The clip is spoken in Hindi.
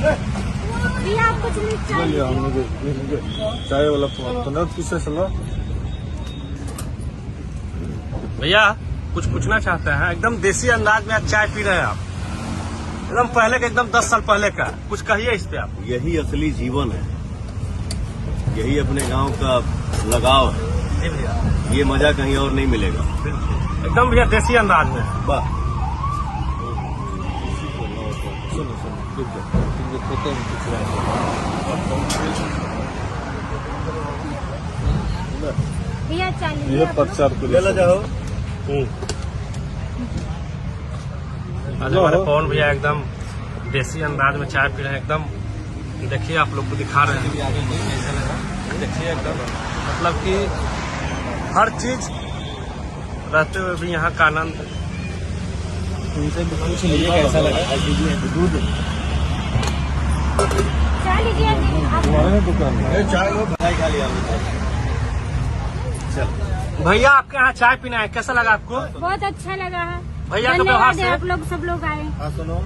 भैया आप कुछ नहीं चाय वाला किससे चलो भैया कुछ पूछना चाहते हैं। एकदम देसी अंदाज में आज चाय पी रहे हैं आप, एकदम पहले के, एकदम 10 साल पहले का। कुछ कहिए इस पे आप। यही असली जीवन है, यही अपने गांव का लगाव है। जी भैया, ये मजा कहीं और नहीं मिलेगा। एकदम भैया देसी अंदाज में। वाह, सुनो खोते हैं भैया चाय ये लीजिए। प्रचार को चला जाओ। आज हमारे पवन भैया एकदम देसी अंदाज में चाय पी रहे हैं। एकदम देखिए, आप लोग को दिखा रहे हैं, देखिए एकदम मतलब कि हर चीज रहते हुए भी यहाँ का आनंद। तुमसे कुछ लिए कैसा लगा? दूध चाय लीजिए आप। तुम्हारे दुकान में चाय लो, भाई खा लिया। चल भैया आपके यहाँ चाय पीना है, कैसा लगा आपको? बहुत अच्छा लगा है। भैया का व्यवहार धन्यवाद से है, आप लोग सब लोग आए। हाँ सुनो,